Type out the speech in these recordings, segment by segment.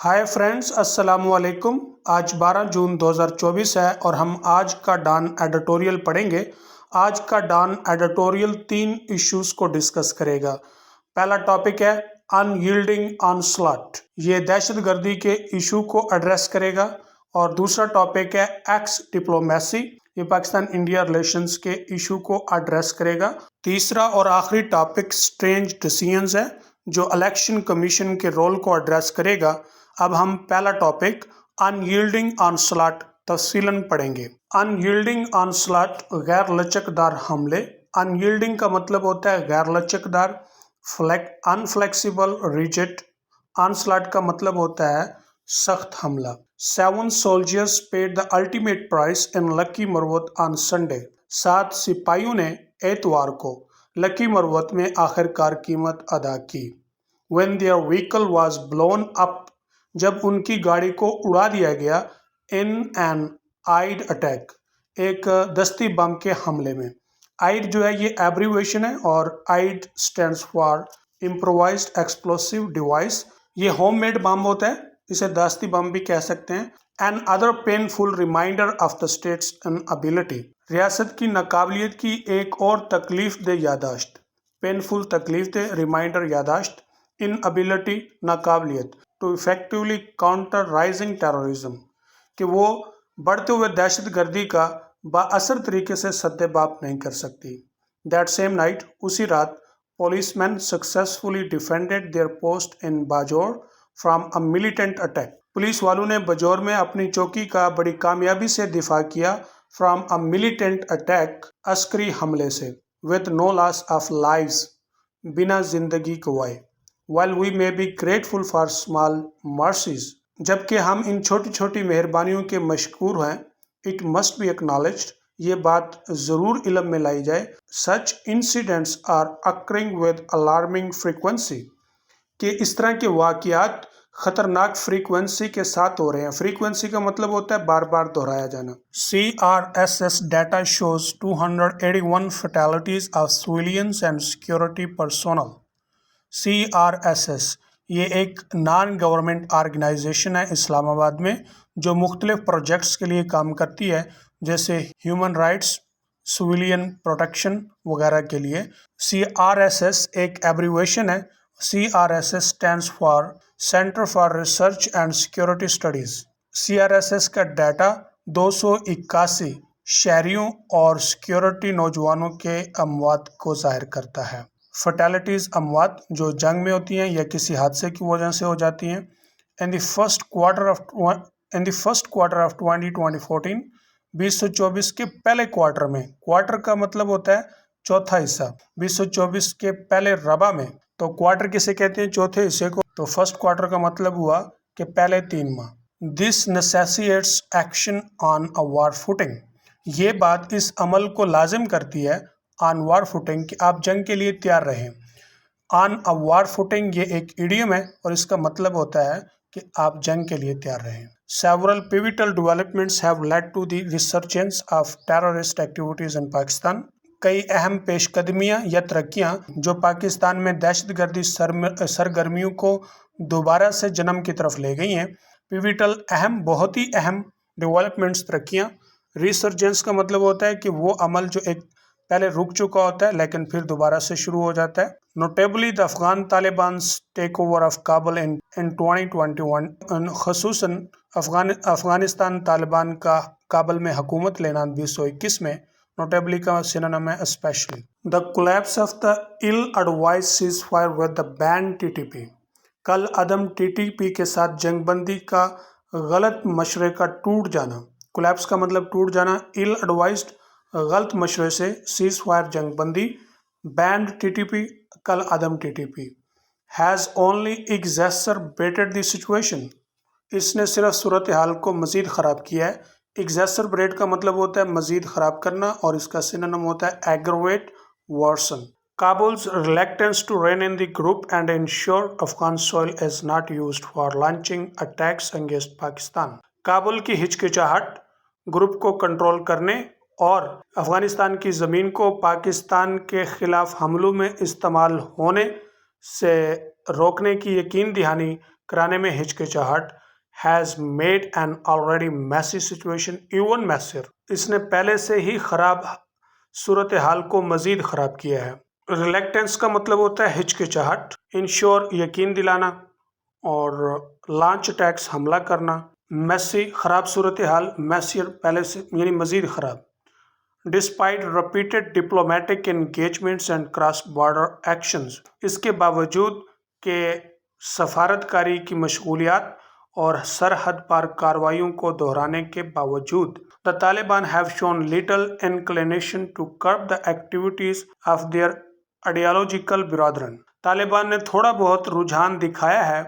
Hi friends, अस्सलाम वालेकुम। आज 12 जून 2024 है और हम आज का डॉन एडिटोरियल पढ़ेंगे। आज का डॉन एडिटोरियल 3 इश्यूज को डिस्कस करेगा। पहला टॉपिक है अनयील्डिंग ऑनस्लॉट, ये दहशतगर्दी के इशू को एड्रेस करेगा। और दूसरा टॉपिक है एक्स डिप्लोमेसी, ये पाकिस्तान इंडिया रिलेशंस के इशू को एड्रेस करेगा। तीसरा और आखिरी टॉपिक स्ट्रेंज डिसीजंस है, जो इलेक्शन कमीशन के रोल को एड्रेस करेगा। अब हम पहला टॉपिक अनयील्डिंग ऑनस्लॉट तफसीलन पढ़ेंगे। अनयील्डिंग ऑनस्लॉट गैर लचकदार हमले। अनयील्डिंग का मतलब होता है गैर लचकदार, अनफ्लेक्सिबल, रिजिड। ऑनस्लॉट का मतलब होता है सख्त हमला। 7 soldiers paid the ultimate price in lucky Marwat on Sunday. 7 सिपाहियों ने एतवार को लकी मरवत में आखिरकार कीमत अदा की। When their vehicle was blown up, जब उनकी गाड़ी को उड़ा दिया गया। In an आइड अटैक, एक दस्ती बम के हमले में। आइड जो है ये एब्रीवेशन है और IED stands for improvised explosive device. ये होममेड बम होता है, इसे दस्ती बम भी कह सकते हैं। Another painful reminder of the state's inability, रियासत की नाकाबिलियत की एक और तकलीफ दे यादाश्त। पेनफुल तकलीफ दे, रिमाइंडर यादाश्त, इनएबिलिटी नाकाबिलियत, to effectively counter rising terrorism, कि वो बढ़ते हुए दहशतगर्दी का बाअसर तरीके से सद्देबाप नहीं कर सकती। दैट सेम नाइट, उसी रात, policemen successfully defended their post in Bajaur from a militant attack, police वालों ने बजौर में अपनी चौकी का बड़ी कामयाबी से दिफा किया। from a militant attack, Askari हमले से। with no loss of lives, बिना जिंदगी गंवाए। while we may be grateful for small mercies, जबकि हम इन छोटी छोटी मेहरबानियों के मशकूर हैं। it must be acknowledged, ये बात ज़रूर इल्म में लाई जाए। Such incidents are occurring with alarming frequency, कि इस तरह के वाक़यात ख़तरनाक फ्रीक्वेंसी के साथ हो रहे हैं। फ्रीक्वेंसी का मतलब होता है बार बार दोहराया जाना। CRSS data shows 281 फैटेलिटीज़ of civilians and security personnel. CRSS ये एक नॉन गवर्नमेंट ऑर्गेनाइजेशन है इस्लामाबाद में, जो मुख्तलिफ प्रोजेक्ट्स के लिए काम करती है, जैसे ह्यूमन राइट्स, सिविलियन प्रोटेक्शन वगैरह के लिए। CRSS एक एब्रीवेशन है। CRSS stands for centre for research and security studies. CRSS का डाटा 281 शहरियों और सिक्योरिटी नौजवानों के अमवात को ज़ाहिर करता है। फर्टेलिटीज़, अमवात जो जंग में होती हैं या किसी हादसे की वजह से हो जाती हैं। In the first quarter of 2014, 2024 के पहले क्वार्टर में, क्वार्टर का मतलब होता है चौथा हिस्सा, 2024 के पहले रबा में, तो क्वार्टर किसे कहते हैं? चौथे हिस्से को। तो फर्स्ट क्वार्टर का मतलब हुआ कि पहले 3 माह। This necessitates action on a war footing, ये बात इस अमल को लाजिम करती है, ऑन वार फुटिंग, कि आप जंग के लिए तैयार रहें। ऑन अ वार फुटिंग ये एक इडियम है और इसका मतलब होता है कि आप जंग के लिए तैयार रहें। Several pivotal developments have led to the resurgence of terrorist activities in Pakistan. कई अहम पेशकदमियां या तरक्कियां जो पाकिस्तान में दहशतगर्दी सरगर्मियों को दोबारा से जन्म की तरफ ले गई हैं। पिविटल, अहम, बहुत ही अहम, डेवलपमेंट्स, तरक्कियां। रिसर्जेंस का मतलब होता है कि वो अमल जो एक पहले रुक चुका होता है लेकिन फिर दोबारा से शुरू हो जाता है। Notably the Afghan Taliban take over of Kabul in 2021, खसूसन अफगानिस्तान तालिबान का काबुल में हुकूमत लेना 2021 में। नोटेबली का सिनोनिम है specially. The collapse of the ill advised ceasefire with the ban TTP, कल अदम TTP के साथ जंगबंदी का गलत मशरे का टूट जाना। कोलैप्स का मतलब टूट जाना, इल एडवाइज्ड गलत मशरे से, सीज़ फायर जंगबंदी, बैंड TTP कल अदम TTP। Has only exacerbated the situation, इसने सिर्फ सूरत हाल को मज़ीद ख़राब किया है। एग्जैसरबेट का मतलब होता है मज़ीद ख़राब करना और इसका सिनोनिम होता है aggravate, worsen. Kabul's reluctance to rein in the group and ensure Afghan soil is not used for launching attacks against Pakistan, Kabul की हिचकिचाहट ग्रुप को कंट्रोल करने और अफगानिस्तान की ज़मीन को पाकिस्तान के ख़िलाफ़ हमलों में इस्तेमाल होने से रोकने की यकीन दहानी कराने में हिचकिचाहट has made an already messy situation even messier, इसने पहले से ही खराब सूरत हाल को मजीद ख़राब किया है। रिलेक्टेंस का मतलब होता है हिचकिचाहट, इंश्योर यकीन दिलाना, और लॉन्च अटैक्स हमला करना, मैसी ख़राब सूरत हाल, मैसियर पहले से यानी मजीद ख़राब। Despite repeated diplomatic engagements and cross border actions, इसके बावजूद के सफारतकारी की मशगूलियात और सरहद पार कार्रवाइयों को दोहराने के बावजूद the Taliban have shown little inclination to curb the activities of their ideological brethren, Taliban ने थोड़ा बहुत रुझान दिखाया है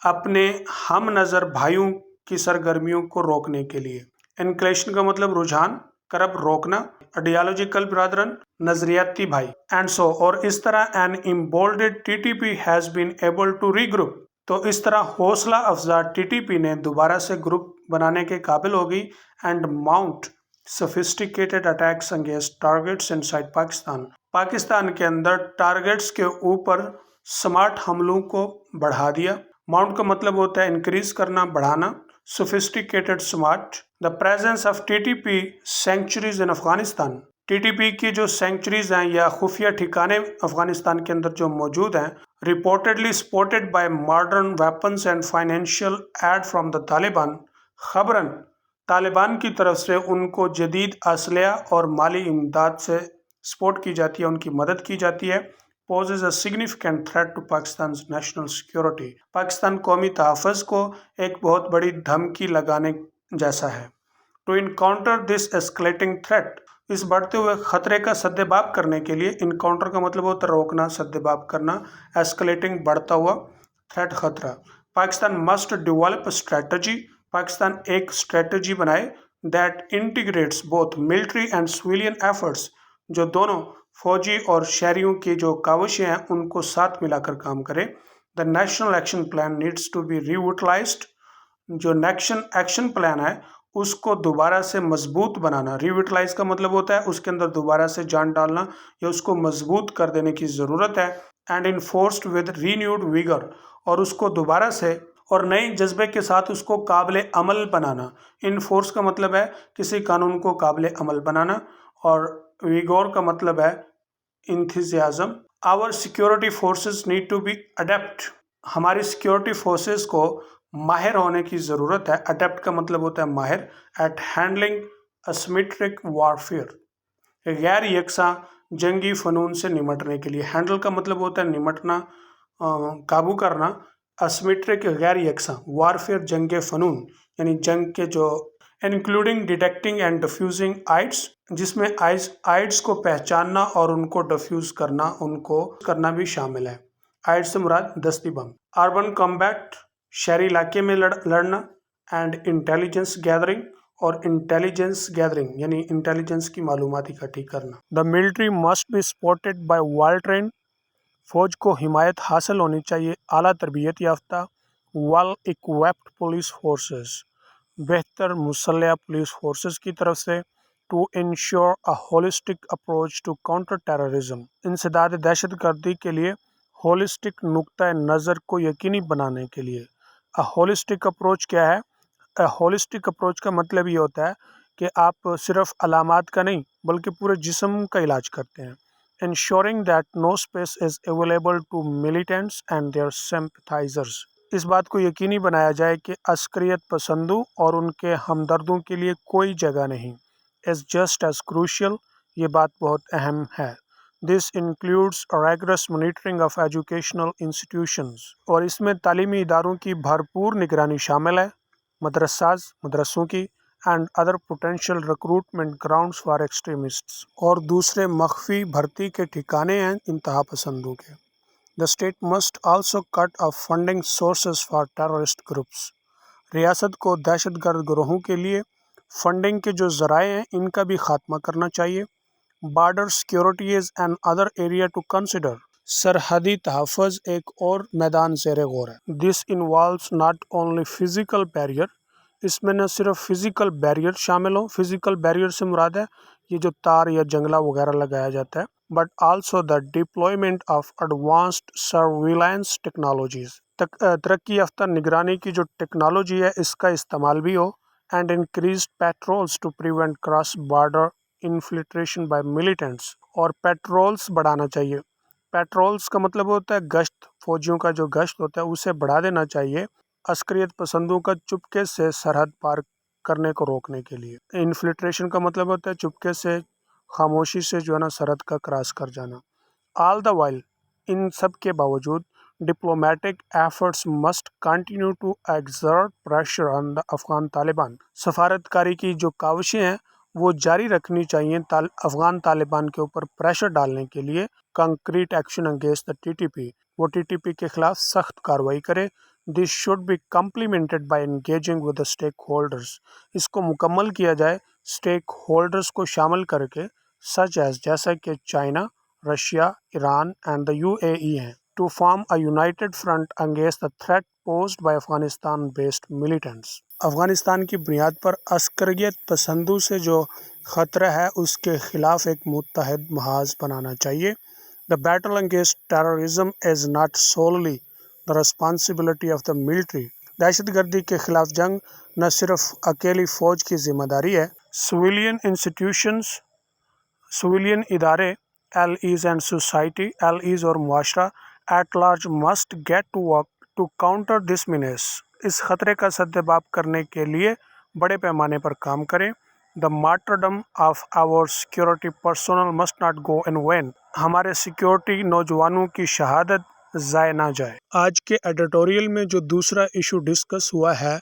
अपने हम नज़र भाइयों की सरगर्मियों को रोकने के लिए। इंक्लेशन का मतलब रुझान, करब रोकना, आइडियोलॉजिकल ब्रदरन नजरियाती भाई, एंड सो, और इस तरह an emboldened TTP has been able to regroup, तो इस तरह हौसला अफजा टीटीपी ने दोबारा से ग्रुप बनाने के काबिल हो गई and mount sophisticated attacks against targets inside Pakistan, Pakistan के अंदर टारगेट्स के ऊपर स्मार्ट हमलों को बढ़ा दिया। माउंट का मतलब होता है इंक्रीज करना, बढ़ाना, sophisticated smart. The presence of TTP sanctuaries in Afghanistan, TTP की जो सेंचुरीज हैं या खुफिया ठिकाने अफगानिस्तान के अंदर जो मौजूद हैं, reportedly supported by modern weapons and financial aid from the Taliban, खबरन तालिबान की तरफ से उनको जदीद असलहा और माली इमदाद से सपोर्ट की जाती है, उनकी मदद की जाती है। poses a significant threat to Pakistan's national security, Pakistan कौमी तहफ़्फ़ुज़ को एक बहुत बड़ी धमकी लगाने जैसा है। To encounter this escalating threat, इस बढ़ते हुए खतरे का सद्देबाब करने के लिए, इनकाउंटर का मतलब होता है रोकना, सद्देबाब करना, एस्केलेटिंग बढ़ता हुआ, थ्रेट खतरा। Pakistan must develop strategy, Pakistan एक स्ट्रेटजी बनाए that integrates both military and civilian efforts, जो दोनों फौजी और शहरियों की जो काविशें हैं उनको साथ मिलाकर काम करे। The national action plan needs to be reutilised, जो नेशनल एक्शन प्लान है उसको दोबारा से मजबूत बनाना। रीयूटिलाइज का मतलब होता है उसके अंदर दोबारा से जान डालना या उसको मजबूत कर देने की ज़रूरत है। And enforced with renewed vigour, और उसको दोबारा से और नए जज्बे के साथ उसको काबिल अमल बनाना। इन्फोर्स का मतलब है किसी कानून को काबिल अमल बनाना, और विगोर का मतलब है enthusiasm. Our security forces need to be adept, हमारी सिक्योरिटी फोर्सेस को माहिर होने की ज़रूरत है। अडेप्ट का मतलब होता है माहिर। एट हैंडलिंग असिमेट्रिक वारफेयर, गैर यकसा जंगी फ़नून से निमटने के लिए। हैंडल का मतलब होता है निमटना, काबू करना। असिमेट्रिक गैर यकसा, वारफेयर जंग फ़नून यानी जंग के जो, including detecting and defusing IEDs, जिसमें आइड्स को पहचानना और उनको डिफ्यूज करना, उनको करना भी शामिल है। आइड्स से मुराद दस्ती बम। अर्बन कॉम्बैट, शहरी इलाके में लड़ना। एंड इंटेलिजेंस गैदरिंग, और इंटेलिजेंस गैदरिंग यानी इंटेलिजेंस की मालूमात इकट्ठी करना। The military must be supported by well train, फौज को हिमायत हासिल होनी चाहिए आला तरबियत याफ्ता, वेल इक्विप्ड पुलिस फोर्सेस, बेहतर मुसल्लह पुलिस फोर्सेस की तरफ से। To ensure a holistic approach to counter terrorism, इंसदाद दहशत गर्दी के लिए होलिस्टिक नुक्ता नज़र को यकीनी बनाने के लिए। अ होलिस्टिक अप्रोच क्या है? अ होलिस्टिक अप्रोच का मतलब ये होता है कि आप सिर्फ अलामात का नहीं बल्कि पूरे जिस्म का इलाज करते हैं। Ensuring that no space is available to militants and their sympathisers, इस बात को यकीनी बनाया जाए कि अस्करियत पसंदों और उनके हमदर्दों के लिए कोई जगह नहीं। इज़ जस्ट एज क्रूशियल, ये बात बहुत अहम है। This includes regular monitoring of educational institutions, और इसमें तालीमी इदारों की भरपूर निगरानी शामिल है, मदरसों की, and other potential recruitment grounds for extremists, और दूसरे मख्फी भर्ती के ठिकाने हैं इंतहा पसंदों के। The state must also cut off funding sources for terrorist groups, रियासत को दहशतगर्द ग्रोहों के लिए फंडिंग के जो ज़राए हैं इनका भी खात्मा करना चाहिए। Border security is another area to consider, सरहदी तहफ़्फ़ुज़ एक और मैदान ज़ेरे गौर है। This involves not only physical barrier, इसमें न सिर्फ फिज़िकल बैरियर शामिल हो, फिज़िकल बैरियर से मुराद है ये जो तार या जंगला वगैरह लगाया जाता है, but also the deployment of advanced surveillance technologies, तरक्की याफ्ता निगरानी की जो टेक्नोलॉजी है इसका इस्तेमाल भी हो, and increase patrols to prevent cross border infiltration by militants, और पेट्रोल्स बढ़ाना चाहिए। पेट्रोल्स का मतलब होता है गश्त, फौजियों का जो गश्त होता है उसे बढ़ा देना चाहिए अस्करियत पसंदों का चुपके से सरहद पार करने को रोकने के लिए। इन्फिल्ट्रेशन का मतलब होता है चुपके से, खामोशी से जो है ना सरहद का क्रॉस कर जाना। ऑल द वाइल, इन सब के बावजूद, diplomatic efforts must continue to exert pressure on the Afghan Taliban. सफारतकारी की जो काविशें हैं वो जारी रखनी चाहिए अफगान तालिबान के ऊपर प्रेशर डालने के लिए। Concrete action against the TTP, वो टीटीपी के खिलाफ सख्त कार्रवाई करे। This should be complemented by engaging with the stakeholders, इसको मुकम्मल किया जाए स्टेक होल्डर्स को शामिल करके, सच एज जैसा कि China, Russia, Iran and the UAE हैं, to form a united front against the threat posed by Afghanistan based militants. Afghanistan की बुनियाद पर अस्करियत पसंदों से जो ख़तरा है उसके खिलाफ एक मुत्तहद महाज बनाना चाहिए। The battle against terrorism is not solely the responsibility of the military, दहशत गर्दी के खिलाफ जंग न सिर्फ अकेली फ़ौज की जिम्मेदारी है। सिविलियन इंस्टीट्यूशंस, सिविलियन इदारे, एलईज एंड सोसाइटी, एलईज और मुआशरा at large must get to work to counter this menace, इस खतरे का सद्देबाब करने के लिए बड़े पैमाने पर काम करें। The martyrdom of our security personnel must not go in vain, हमारे सिक्योरिटी नौजवानों की शहादत ज़ाय ना जाए। आज के एडिटोरियल में जो दूसरा इशू डिस्कस हुआ है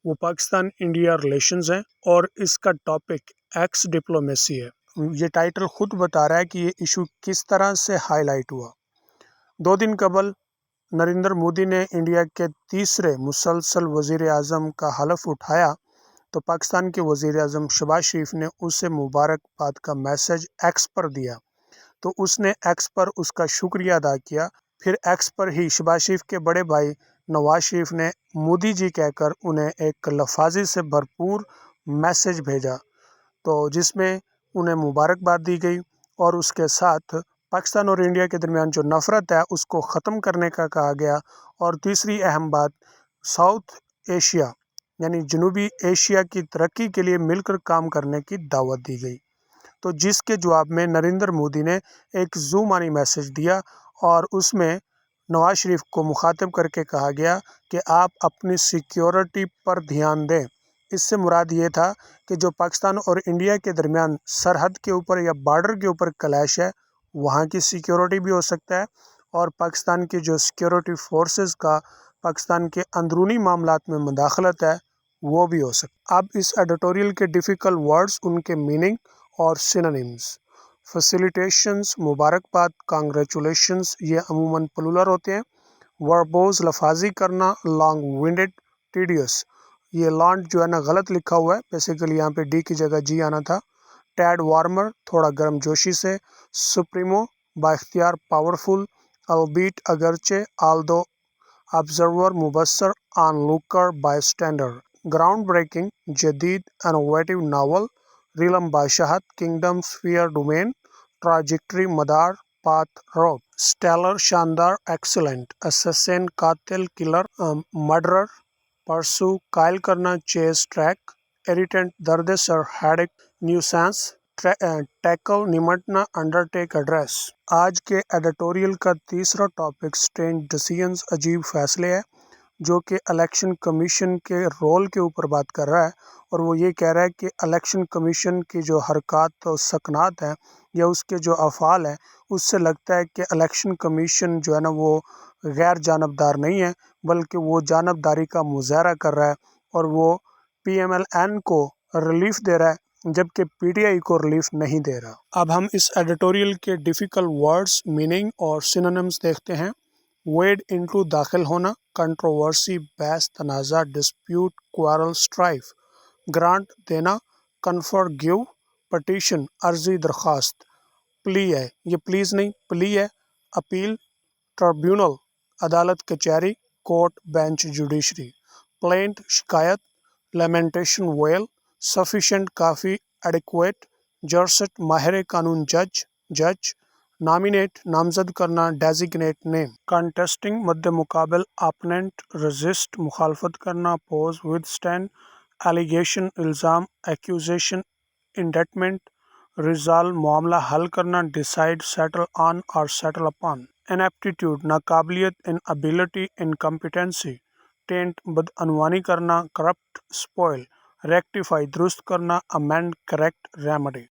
वो पाकिस्तान इंडिया रिलेशंस है, और इसका टॉपिक एक्स डिप्लोमेसी है। ये टाइटल खुद बता रहा है कि ये इशू किस तरह से हाईलाइट हुआ। 2 दिन कबल नरेंद्र मोदी ने इंडिया के तीसरे मुसलसल वज़ीर आज़म का हलफ उठाया तो पाकिस्तान के वज़ीर आज़म शहबाज शरीफ ने उसे मुबारकबाद का मैसेज एक्स पर दिया, तो उसने एक्स पर उसका शुक्रिया अदा किया। फिर एक्स पर ही शहबाज शरीफ के बड़े भाई नवाज शरीफ ने मोदी जी कहकर उन्हें एक लफाजी से भरपूर मैसेज भेजा, तो जिसमें उन्हें मुबारकबाद दी गई और उसके साथ पाकिस्तान और इंडिया के दरमियान जो नफ़रत है उसको ख़त्म करने का कहा गया। और तीसरी अहम बात, साउथ एशिया यानी जनूबी एशिया की तरक्की के लिए मिलकर काम करने की दावत दी गई। तो जिसके जवाब में नरेंद्र मोदी ने एक ज़ुबानी मैसेज दिया और उसमें नवाज शरीफ को मुखातिब करके कहा गया कि आप अपनी सिक्योरिटी पर ध्यान दें। इससे मुराद ये था कि जो पाकिस्तान और इंडिया के दरमियान सरहद के ऊपर या बॉर्डर के ऊपर क्लैश है वहाँ की सिक्योरिटी भी हो सकता है, और पाकिस्तान की जो सिक्योरिटी फोर्सेस का पाकिस्तान के अंदरूनी मामलात में मुदाखलत है वो भी हो सकता है। अब इस एडिटोरियल के डिफ़िकल्ट वर्ड्स, उनके मीनिंग और सिनोनिम्स। फैसिलिटेशंस, मुबारकबाद, कांग्रेचुलेशंस, ये अमूमन प्लूरल होते हैं। वर्बोज, लफाजी करना, लॉन्ग विंडेड, टीडियस, ये लॉन्ड जो है ना गलत लिखा हुआ है, बेसिकली यहाँ पे डी की जगह जी आना था। टैड वार्मर, थोड़ा गर्म जोशी से। Supremo, बाख्तियार, powerful. अलबीट, अगरचे, आल्दो, ऑब्जर्वर, मुबसर, ऑनलूकर, बायस्टैंडर। ग्राउंड ब्रेकिंग, जदीद, इनोवेटिव, नावल। रिलम, बादशाहत, किंगडम, स्फीयर, डोमेन। ट्राजेक्टरी, मदार, पाथ, रोड। स्टेलर, शानदार, एक्सीलेंट। असैसिन, कातिल, किलर, मर्डरर। परसू, कायल करना, चेस, ट्रैक। इरिटेंट, दर्द सर, हेडेक, न्यूसेंस। टैकल, निमटना, अंडरटेक, एड्रेस। आज के एडिटोरियल का तीसरा टॉपिक स्ट्रेंज डिसीजंस, अजीब फैसले है, जो कि इलेक्शन कमीशन के रोल के ऊपर बात कर रहा है। और वो ये कह रहा है कि इलेक्शन कमीशन की जो हरकत और सकनात हैं या उसके जो अफ़ाल हैं उससे लगता है कि इलेक्शन कमीशन जो है ना वो गैर जानबदार नहीं है, बल्कि वो जानबदारी का मुज़ाहरा कर रहा है और वो PMLN को रिलीफ दे रहा है जबकि PTI को रिलीफ नहीं दे रहा। अब हम इस एडिटोरियल के डिफ़िकल्ट वर्ड्स, मीनिंग और सिनोनिम्स देखते हैं। वेड इनटू, दाखिल होना, कंट्रोवर्सी, बहस, तनाज़ा, डिस्प्यूट, क्वारल, स्ट्राइफ। ग्रांट, देना, कन्फर, गिव। पटिशन, अर्जी, दरख्वास्त। प्ली है, ये प्लीज़ नहीं प्ली है। अपील, ट्रिब्यूनल, अदालत, कचहरी, कोर्ट, बेंच, जुडिशरी। प्लेंट, शिकायत। Lamentation, well. सफिशेंट, काफ़ी, एडिक्वेट। जर्सट, माहिर कानून, जज। نامینیٹ نامزد کرنا، ڈیزیگنیٹ نیم، کنٹیسٹنگ مد مقابل، اپوننٹ، رزسٹ مخالفت کرنا، پوز، ود اسٹینڈ، ایلیگیشن الزام، ایکوزیشن انڈیکٹمنٹ، ریزالو معاملہ حل کرنا، ڈیسائیڈ سیٹل آن اور سیٹل اپان، انیپٹیٹیوڈ ناقابلیت، انابیلٹی انکمپیٹنسی، ٹینٹ بدعنوانی کرنا، کرپٹ اسپوائل، ریکٹیفائی درست کرنا، امینڈ کریکٹ، ریمیڈی۔